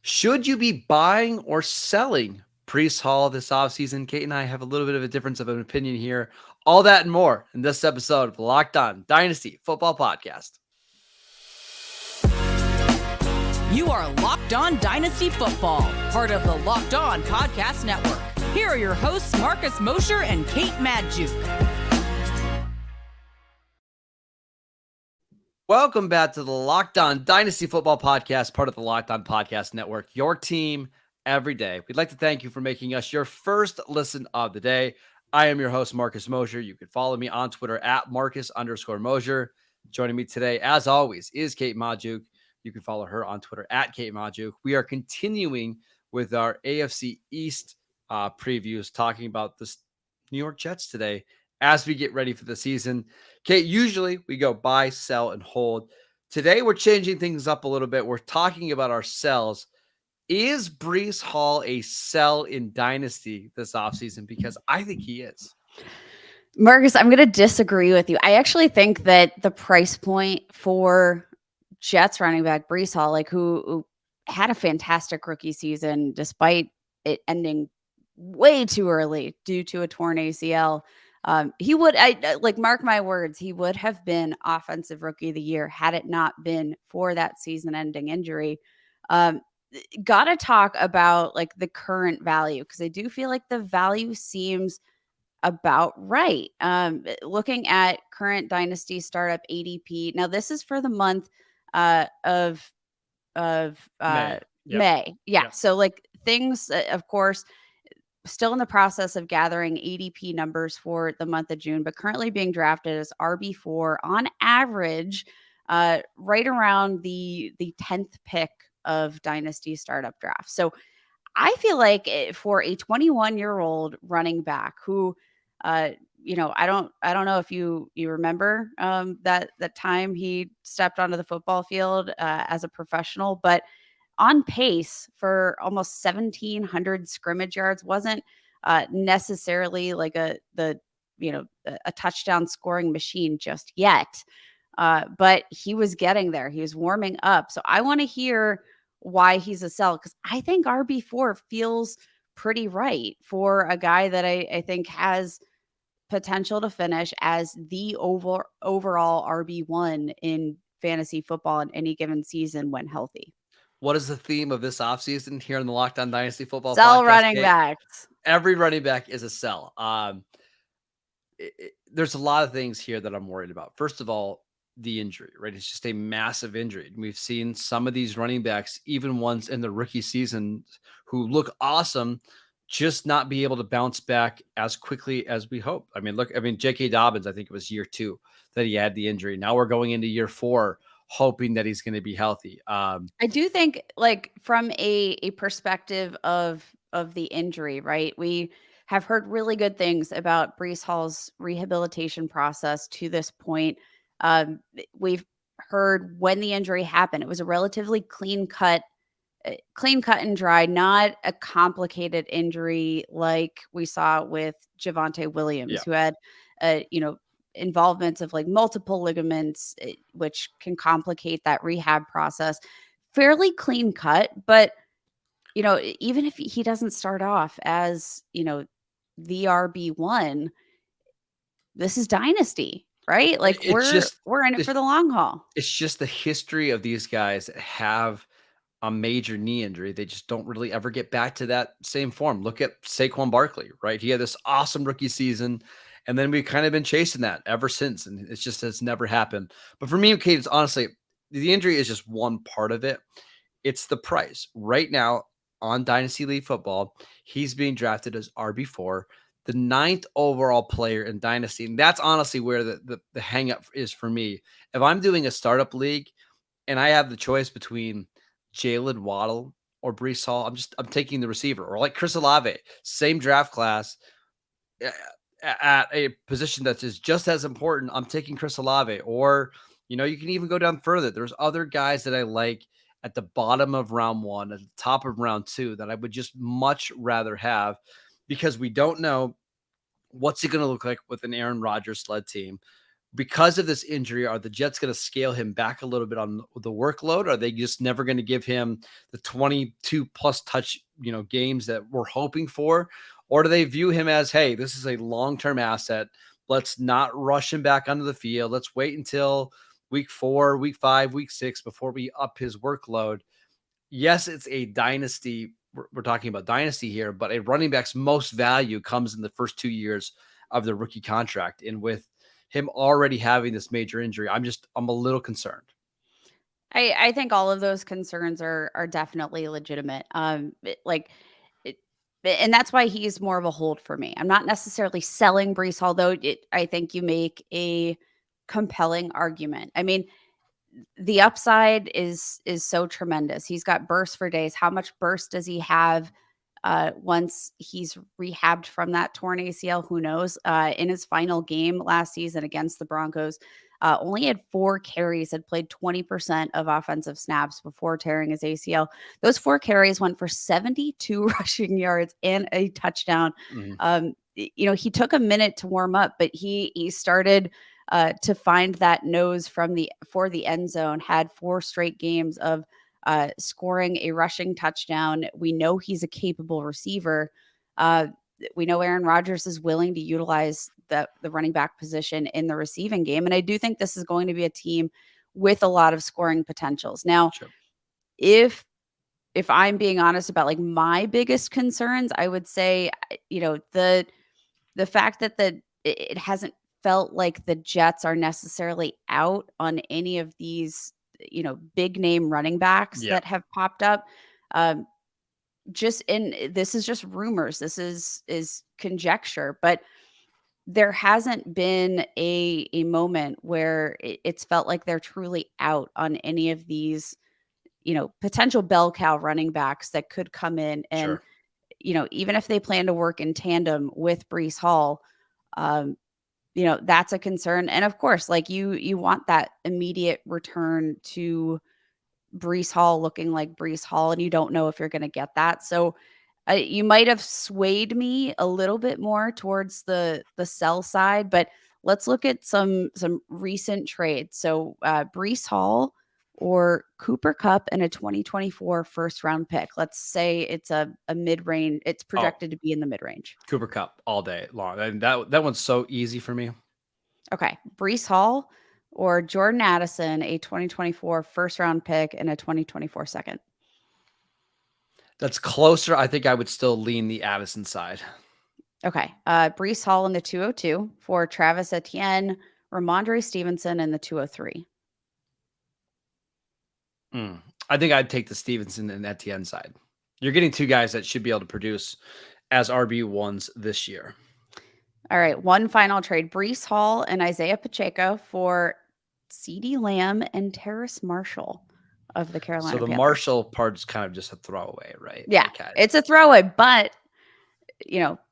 Should you be buying or selling Breece Hall this offseason? Kate and I have a little bit of a difference of an opinion here. All that and more in this episode of the Locked On Dynasty Football Podcast. You are Locked On Dynasty Football, part of the Locked On Podcast Network. Here are your hosts, Marcus Mosher and Kate Magdziuk. Welcome back to the Locked On Dynasty Football Podcast, part of the Locked On Podcast Network, your team every day. We'd like to thank you for making us your first listen of the day. I am your host, Marcus Mosher. You can follow me on Twitter at Marcus_Mosher. Joining me today, as always, is Kate Magdziuk. You can follow her on Twitter at Kate Magdziuk. We are continuing with our AFC East previews, talking about the New York Jets today as we get ready for the season. Kate, usually we go buy, sell, and hold. Today, we're changing things up a little bit. We're talking about our sells. Is Breece Hall a sell in Dynasty this offseason? Because I think he is. Marcus, I'm going to disagree with you. I actually think that the price point for Jets running back Breece Hall, who had a fantastic rookie season, despite it ending way too early due to a torn ACL, he would, mark my words, he would have been offensive rookie of the year had it not been for that season-ending injury. Got to talk about the current value, because I do feel like the value seems about right. Looking at current Dynasty startup ADP. Now, this is for the month of May. May. Yeah. Yep. So things, of course, still in the process of gathering ADP numbers for the month of June, but currently being drafted as RB4 on average, right around the 10th pick of Dynasty startup draft. So I feel like for a 21-year-old running back who, I don't know if you remember that time he stepped onto the football field as a professional, but on pace for almost 1,700 scrimmage yards. Wasn't necessarily a touchdown scoring machine just yet, but he was getting there. He was warming up. So I want to hear why he's a sell, because I think RB4 feels pretty right for a guy that I think has potential to finish as the overall RB1 in fantasy football in any given season when healthy. What is the theme of this offseason here in the Locked On Dynasty Football Sell Podcast? Running backs. Every running back is a sell. There's a lot of things here that I'm worried about. First of all, the injury, right? It's just a massive injury. We've seen some of these running backs, even ones in the rookie season, who look awesome, just not be able to bounce back as quickly as we hope. J.K. Dobbins, I think it was year 2 that he had the injury. Now we're going into year 4, hoping that he's going to be healthy. I do think, from a perspective of the injury, right? We have heard really good things about Breece Hall's rehabilitation process to this point. We've heard when the injury happened, it was a relatively clean cut and dry, not a complicated injury like we saw with Javonte Williams, who had, involvements of multiple ligaments, which can complicate that rehab process. Fairly clean cut, but even if he doesn't start off as the RB1, this is Dynasty, right? We're in it for the long haul. It's just the history of these guys that have a major knee injury. They just don't really ever get back to that same form. Look at Saquon Barkley, right? He had this awesome rookie season, and then we've kind of been chasing that ever since, and it's never happened. But for me, Kate, it's honestly, the injury is just one part of it. It's the price. Right now on Dynasty League Football, he's being drafted as RB4, the 9th overall player in Dynasty. And that's honestly where the hang up is for me. If I'm doing a startup league and I have the choice between Jalen Waddle or Breece Hall, I'm taking the receiver. Or like Chris Olave, same draft class, at a position that is just as important, I'm taking Chris Olave. Or, you can even go down further. There's other guys that I like at the bottom of round 1, at the top of round 2, that I would just much rather have, because we don't know what's it going to look like with an Aaron Rodgers led team. because of this injury, are the Jets going to scale him back a little bit on the workload? Are they just never going to give him the 22 plus touch, games that we're hoping for? Or do they view him as, hey, this is a long-term asset. Let's not rush him back onto the field. Let's wait until week 4, week 5, week 6 before we up his workload. Yes, it's a dynasty. We're talking about dynasty here, but a running back's most value comes in the first 2 years of the rookie contract. And with him already having this major injury, I'm a little concerned. I think all of those concerns are definitely legitimate. And that's why he's more of a hold for me. I'm not necessarily selling Breece Hall, though. I think you make a compelling argument. I mean, the upside is so tremendous. He's got burst for days. How much burst does he have once he's rehabbed from that torn ACL? Who knows? In his final game last season against the Broncos, only had 4 carries, had played 20% of offensive snaps before tearing his ACL. Those 4 carries went for 72 rushing yards and a touchdown. Mm-hmm. He took a minute to warm up, but he started to find that nose for the end zone, had 4 straight games of scoring a rushing touchdown. We know he's a capable receiver. We know Aaron Rodgers is willing to utilize the running back position in the receiving game. And I do think this is going to be a team with a lot of scoring potentials. Now, Sure. if I'm being honest about like my biggest concerns, I would say, the fact that it hasn't felt like the Jets are necessarily out on any of these, big name running backs that have popped up. This is just rumors. This is conjecture, but there hasn't been a moment where it's felt like they're truly out on any of these, potential bell cow running backs that could come in and, Sure. Even if they plan to work in tandem with Breece Hall, that's a concern. And of course, like you want that immediate return to Breece Hall looking like Breece Hall, and you don't know if you're going to get that. So you might have swayed me a little bit more towards the sell side, but let's look at some recent trades. So Breece Hall or Cooper Kupp and a 2024 first round pick. Let's say it's a mid-range. It's projected to be in the mid-range. Cooper Kupp all day long. And that one's so easy for me. Okay. Breece Hall or Jordan Addison, a 2024 first round pick and a 2024 second. That's closer. I think I would still lean the Addison side. Okay. Breece Hall in the 202 for Travis Etienne, Ramondre Stevenson in the 203. I think I'd take the Stevenson and Etienne side. You're getting 2 guys that should be able to produce as RB1s this year. All right. One final trade. Breece Hall and Isaiah Pacheco for CeeDee Lamb and Terrace Marshall of the Carolina So the Panthers. Marshall part is kind of just a throwaway, right? Yeah, it's a throwaway, but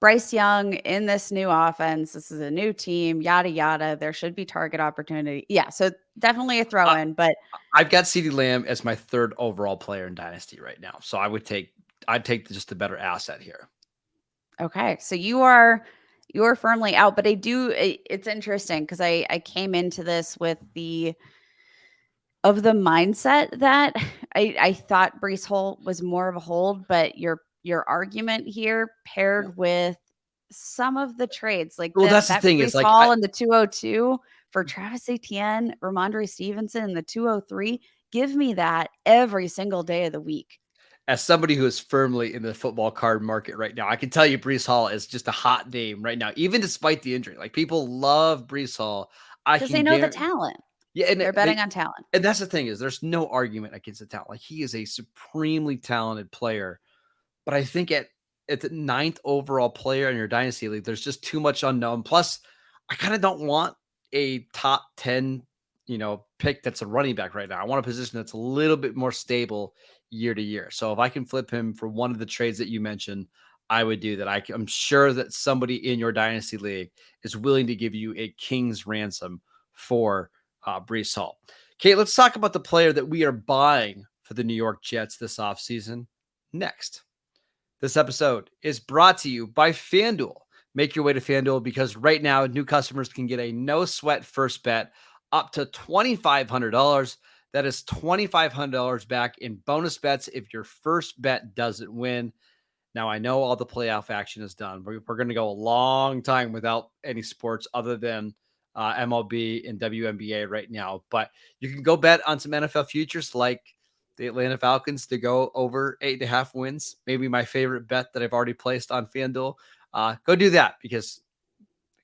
Bryce Young in this new offense, this is a new team, yada, yada. There should be target opportunity. Yeah. So definitely a throw in, but I've got CeeDee Lamb as my 3rd overall player in Dynasty right now. So I'd take just the better asset here. Okay. So you're firmly out, but it's interesting because I came into this with the mindset that I thought Breece Hall was more of a hold, but your argument here paired with some of the trades, like that's the thing Breece is like Hall in the 202 for Travis Etienne, Ramondre Stevenson in the 203. Give me that every single day of the week. As somebody who is firmly in the football card market right now, I can tell you Breece Hall is just a hot name right now, even despite the injury. Like people love Breece Hall. Because they know the talent. Yeah, and they're betting on talent. And that's the thing is there's no argument against the talent. Like he is a supremely talented player. But I think at the 9th overall player in your dynasty league, there's just too much unknown. Plus, I kind of don't want a top 10, pick that's a running back right now. I want a position that's a little bit more stable year to year. So if I can flip him for one of the trades that you mentioned, I would do that. I'm sure that somebody in your dynasty league is willing to give you a king's ransom for Breece Hall. Okay, let's talk about the player that we are buying for the New York Jets this offseason next. This episode is brought to you by FanDuel. make your way to FanDuel, because right now new customers can get a no sweat first bet up to $2,500. That is $2,500 back in bonus bets if your first bet doesn't win. Now, I know all the playoff action is done. We're going to go a long time without any sports other than MLB and WNBA right now. But you can go bet on some NFL futures like the Atlanta Falcons to go over 8.5 wins. Maybe my favorite bet that I've already placed on FanDuel. Go do that, because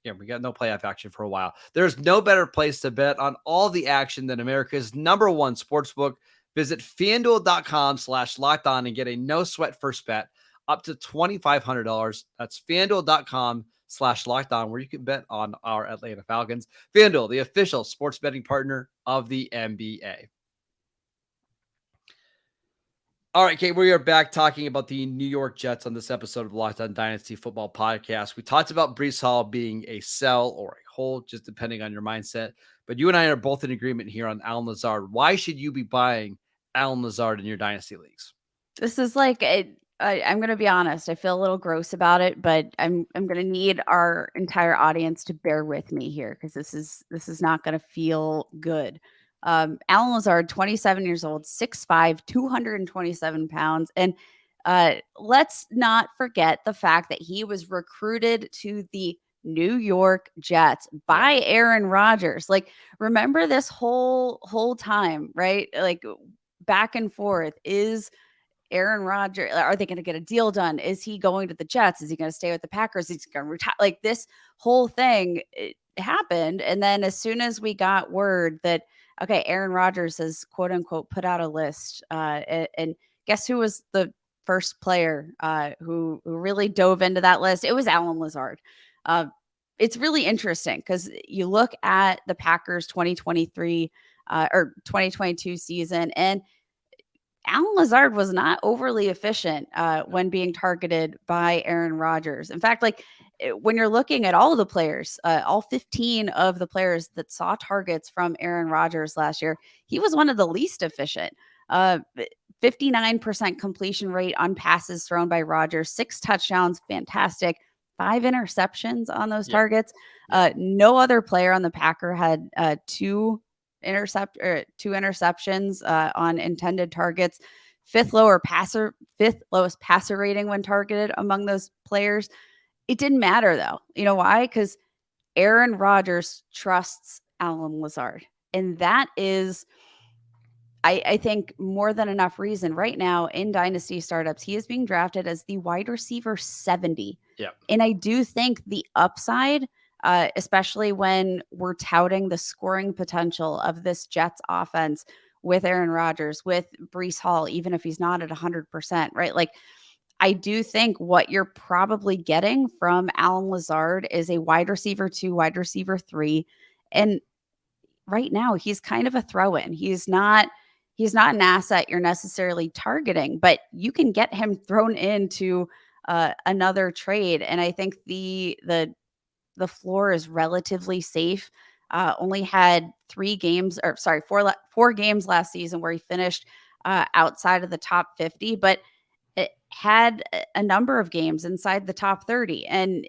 we got no playoff action for a while. There's no better place to bet on all the action than America's #1 sportsbook. Visit FanDuel.com/lockedon and get a no sweat first bet up to $2,500. That's FanDuel.com/lockedon, where you can bet on our Atlanta Falcons. FanDuel, the official sports betting partner of the NBA. All right, Kate, we are back talking about the New York Jets on this episode of Locked On Dynasty Football Podcast. We talked about Breece Hall being a sell or a hold, just depending on your mindset. But you and I are both in agreement here on Allen Lazard. Why should you be buying Allen Lazard in your Dynasty leagues? This is like I'm going to be honest. I feel a little gross about it, but I'm going to need our entire audience to bear with me here, because this is not going to feel good. Allen Lazard, 27 years old, 6'5", 227 pounds, and let's not forget the fact that he was recruited to the New York Jets by Aaron Rodgers. Like, remember this whole time, right? Like, back and forth. Is Aaron Rodgers, are they going to get a deal done? Is he going to the Jets? Is he going to stay with the Packers? Is he going to retire? Like, this whole thing happened. And then as soon as we got word that, okay, Aaron Rodgers has quote unquote put out a list, and guess who was the first player who really dove into that list? It was Allen Lazard. It's really interesting because you look at the Packers 2023 or 2022 season, and Allen Lazard was not overly efficient when being targeted by Aaron Rodgers. In fact, like, when you're looking at all of the players, all 15 of the players that saw targets from Aaron Rodgers last year, he was one of the least efficient. 59% completion rate on passes thrown by Rodgers, 6 touchdowns, fantastic. 5 interceptions on those targets. No other player on the Packer had 2 interceptions on intended targets. Fifth lowest passer rating when targeted among those players. It didn't matter though. You know why? Because Aaron Rodgers trusts Allen Lazard, and that is, I think, more than enough reason. Right now in Dynasty startups, he is being drafted as the wide receiver 70. And I do think the upside, especially when we're touting the scoring potential of this Jets offense with Aaron Rodgers, with Breece Hall, even if he's not at 100%, right? Like, I do think what you're probably getting from Allen Lazard is a wide receiver 2, wide receiver 3. And right now he's kind of a throw-in. He's not an asset you're necessarily targeting, but you can get him thrown into another trade. And I think the floor is relatively safe. Only had 4 games last season where he finished outside of the top 50, but it had a number of games inside the top 30. And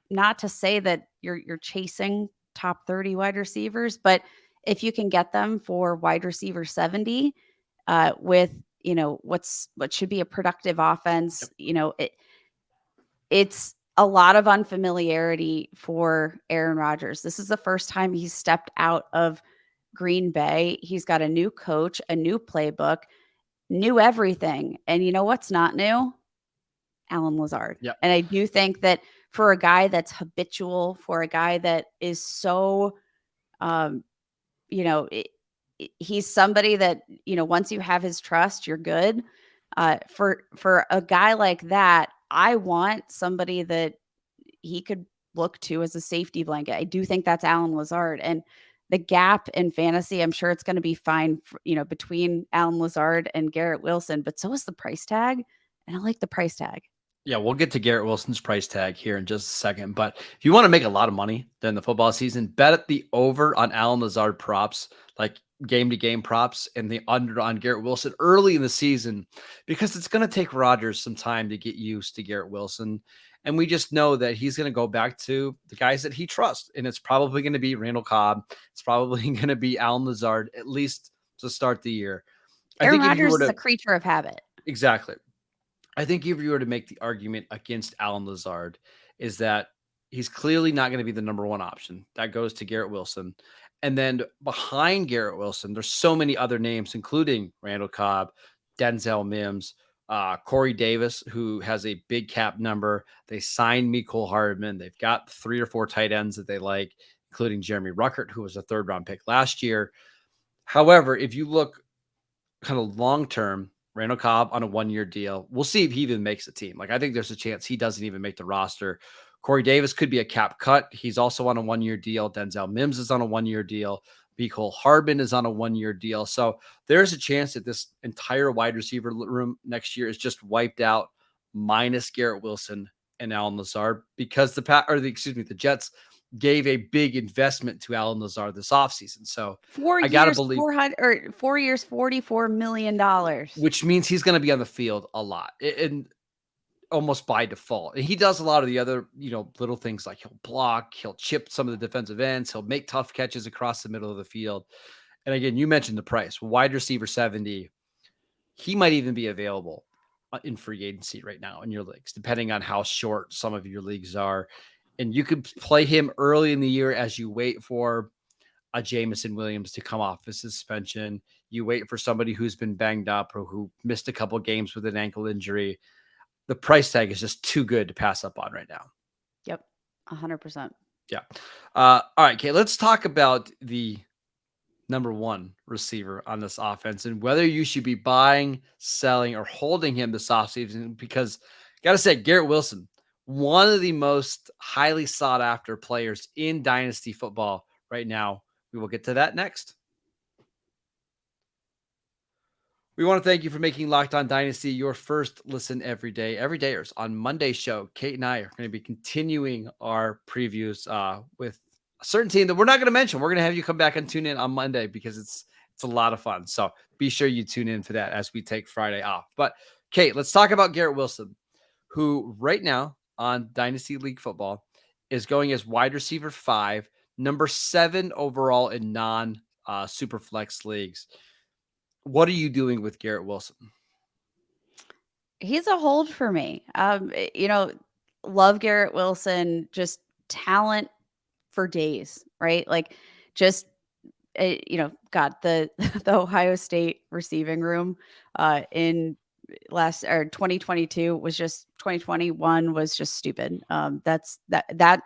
not to say that you're chasing top 30 wide receivers, but if you can get them for wide receiver 70 with, what should be a productive offense, it's a lot of unfamiliarity for Aaron Rodgers. This is the first time he's stepped out of Green Bay. He's got a new coach, a new playbook, new everything. And you know what's not new? Allen Lazard. And I do think that for a guy that's habitual, for a guy that is so, he's somebody that, once you have his trust, you're good. For a guy like that, I want somebody that he could look to as a safety blanket. I do think that's Allen Lazard. And the gap in fantasy, I'm sure it's going to be fine, between Allen Lazard and Garrett Wilson, but so is the price tag. And I like the price tag. Yeah, we'll get to Garrett Wilson's price tag here in just a second. But if you want to make a lot of money during the football season, bet at the over on Allen Lazard props, like game-to-game props, and the under on Garrett Wilson early in the season, because it's going to take Rodgers some time to get used to Garrett Wilson. And we just know that he's going to go back to the guys that he trusts. And it's probably going to be Randall Cobb. It's probably going to be Allen Lazard, at least to start the year. I Aaron think if you Rodgers were is to a creature of habit. exactly, I think if you were to make the argument against Allen Lazard, is that he's clearly not going to be the number one option. That goes to Garrett Wilson. And then behind Garrett Wilson, there's so many other names, including Randall Cobb, Denzel Mims, Corey Davis, who has a big cap number. They signed Mecole Hardman. They've got 3 or 4 tight ends that they like, including Jeremy Ruckert, who was a 3rd-round pick last year. However, if you look kind of long-term, Randall Cobb on a 1-year deal. We'll see if he even makes the team. Like, I think there's a chance he doesn't even make the roster. Corey Davis could be a cap cut. He's also on a 1-year deal. Denzel Mims is on a 1-year deal. Mecole Hardman is on a 1-year deal. So there's a chance that this entire wide receiver room next year is just wiped out, minus Garrett Wilson and Allen Lazard, because the Jets gave a big investment to Allen Lazard this offseason. So 4 I got to years, believe 4 years, $44 million. which means he's going to be on the field a lot and almost by default. And he does a lot of the other, little things like he'll block, he'll chip some of the defensive ends, he'll make tough catches across the middle of the field. And again, you mentioned the price, wide receiver 70. He might even be available in free agency right now in your leagues, depending on how short some of your leagues are. And you could play him early in the year as you wait for a Jameson Williams to come off his suspension. You wait for somebody who's been banged up or who missed a couple games with an ankle injury. The price tag is just too good to pass up on right now. Yep. 100%. Yeah. All right, Kate, let's talk about the number one receiver on this offense and whether you should be buying, selling, or holding him this offseason, because got to say, Garrett Wilson, one of the most highly sought after players in Dynasty football right now. We will get to that next. We want to thank you for making Locked On Dynasty your first listen every day. Everydayers, on Monday's show, Kate and I are going to be continuing our previews with a certain team that we're not going to mention. We're going to have you come back and tune in on Monday because it's a lot of fun. So be sure you tune in for that as we take Friday off. But Kate, let's talk about Garrett Wilson, who right now on Dynasty League Football is going as wide receiver 5, number 7 overall in non-Superflex leagues. What are you doing with Garrett Wilson? He's a hold for me. Love Garrett Wilson, just talent for days, right? Like, just, God, the Ohio State receiving room in 2022 was just 2021 was just stupid. That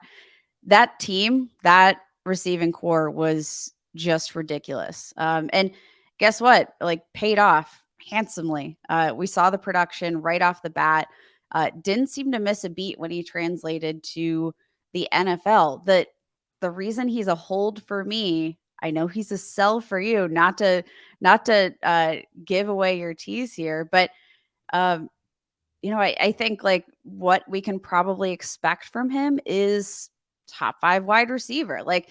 team, that receiving core was just ridiculous. And guess what? Like, paid off handsomely. We saw the production right off the bat. Didn't seem to miss a beat when he translated to the NFL. The reason he's a hold for me, I know he's a sell for you, not to give away your tease here, but I think like what we can probably expect from him is top 5 wide receiver. Like,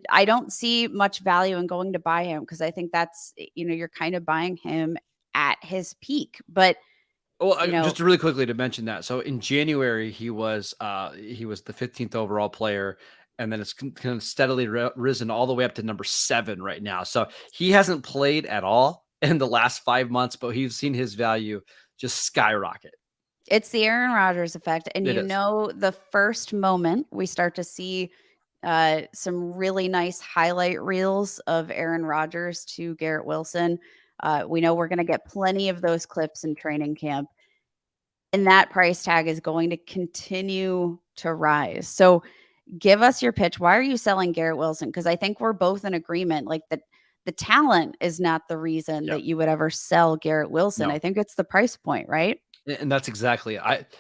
I don't see much value in going to buy him because I think that's, you're kind of buying him at his peak. But just really quickly to mention that. So in January, he was the 15th overall player, and then it's kind of steadily risen all the way up to number 7 right now. So he hasn't played at all in the last 5 months, but he's seen his value just skyrocket. It's the Aaron Rodgers effect. And the first moment we start to see some really nice highlight reels of Aaron Rodgers to Garrett Wilson, we know we're going to get plenty of those clips in training camp. And that price tag is going to continue to rise. So give us your pitch. Why are you selling Garrett Wilson? Because I think we're both in agreement. Like, the talent is not the reason that you would ever sell Garrett Wilson. No. I think it's the price point, right? And that's exactly it.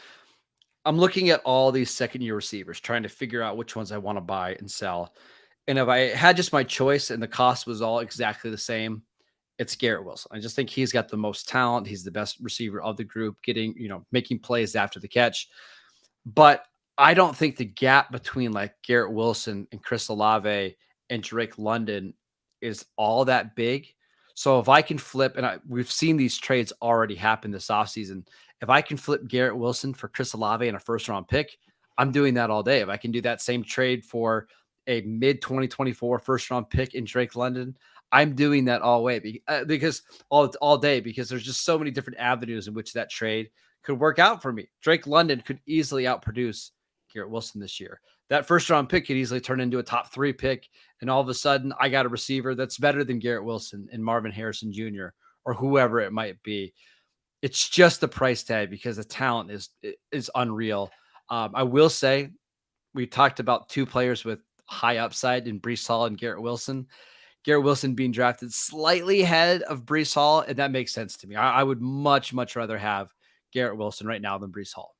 I'm looking at all these second-year receivers, trying to figure out which ones I want to buy and sell. And if I had just my choice and the cost was all exactly the same, it's Garrett Wilson. I just think he's got the most talent. He's the best receiver of the group, making plays after the catch. But I don't think the gap between like Garrett Wilson and Chris Olave and Drake London is all that big. So if I can flip, and we've seen these trades already happen this offseason. If I can flip Garrett Wilson for Chris Olave and a first-round pick, I'm doing that all day. If I can do that same trade for a mid-2024 first-round pick in Drake London, I'm doing that because all day, because there's just so many different avenues in which that trade could work out for me. Drake London could easily outproduce Garrett Wilson this year. That first-round pick could easily turn into a top 3 pick, and all of a sudden, I got a receiver that's better than Garrett Wilson and Marvin Harrison Jr. or whoever it might be. It's just the price tag because the talent is unreal. I will say we talked about 2 players with high upside in Breece Hall and Garrett Wilson. Garrett Wilson being drafted slightly ahead of Breece Hall, and that makes sense to me. I would much rather have Garrett Wilson right now than Breece Hall.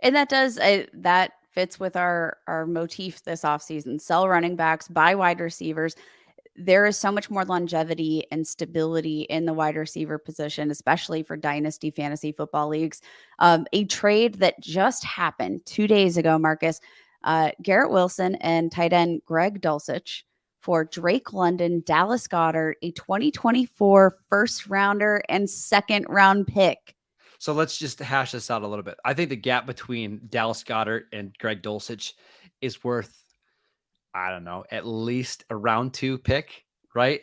And that fits with our motif this offseason. Sell running backs, buy wide receivers. There is so much more longevity and stability in the wide receiver position, especially for dynasty fantasy football leagues. A trade that just happened 2 days ago, Marcus, Garrett Wilson and tight end Greg Dulcich for Drake London, Dallas Goedert, a 2024 first rounder and second round pick. So let's just hash this out a little bit. I think the gap between Dallas Goedert and Greg Dulcich is worth, I don't know, at least a round 2 pick, right?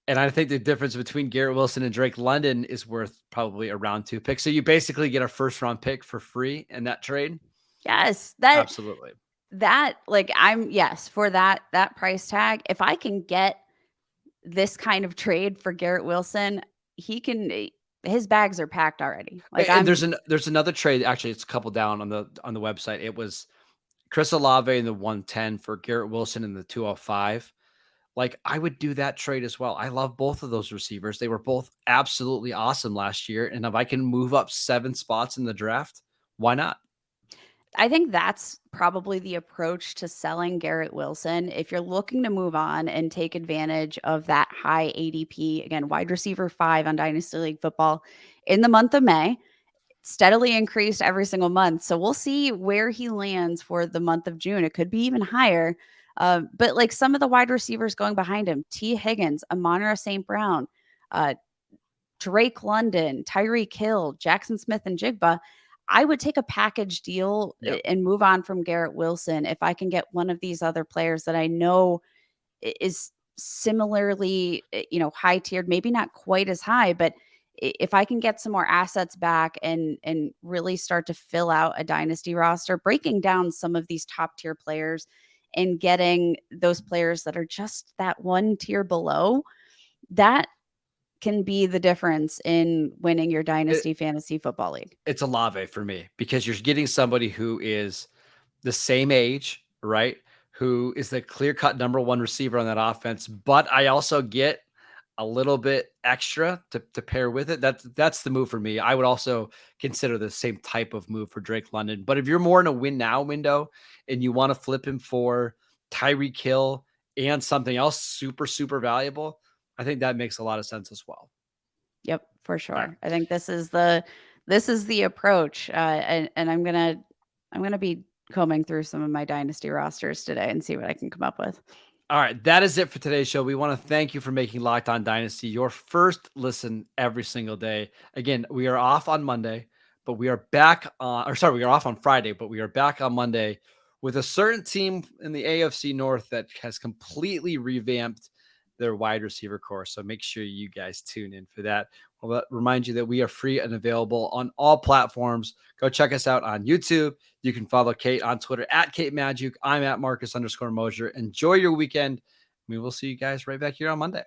And I think the difference between Garrett Wilson and Drake London is worth probably a round 2 pick. So you basically get a first round pick for free in that trade. Yes, Absolutely. For that price tag, if I can get this kind of trade for Garrett Wilson, his bags are packed already. There's another trade. Actually, it's a couple down on the website. It was Chris Olave in the 110 for Garrett Wilson in the 205. Like, I would do that trade as well. I love both of those receivers. They were both absolutely awesome last year. And if I can move up 7 spots in the draft, why not? I think that's probably the approach to selling Garrett Wilson. If you're looking to move on and take advantage of that high ADP, again, wide receiver 5 on Dynasty League football in the month of May, steadily increased every single month. So we'll see where he lands for the month of June. It could be even higher. But like some of the wide receivers going behind him, T. Higgins, Amon-Ra St. Brown, Drake London, Tyreek Hill, Jackson Smith, and Jigba, I would take a package deal and move on from Garrett Wilson if I can get one of these other players that I know is similarly, high tiered, maybe not quite as high, but if I can get some more assets back and really start to fill out a dynasty roster, breaking down some of these top tier players and getting those players that are just that one tier below, that can be the difference in winning your dynasty fantasy football league. It's Olave for me because you're getting somebody who is the same age, right? Who is the clear-cut number 1 receiver on that offense, but I also get a little bit extra to pair with it. That's the move for me. I would also consider the same type of move for Drake London. But if you're more in a win now window and you want to flip him for Tyreek Hill and something else super valuable, I think that makes a lot of sense as well. Yep, for sure. Right. I think this is the approach, and I'm gonna be combing through some of my dynasty rosters today and see what I can come up with. All right, that is it for today's show. We want to thank you for making Locked On Dynasty your first listen every single day. Again, we are off on Monday, but we are back on, we are off on Friday, but we are back on Monday with a certain team in the AFC North that has completely revamped their wide receiver core. So make sure you guys tune in for that. We'll remind you that we are free and available on all platforms. Go check us out on YouTube. You can follow Kate on Twitter at Kate Madjuk. I'm at Marcus_Mosier. Enjoy your weekend. We will see you guys right back here on Monday.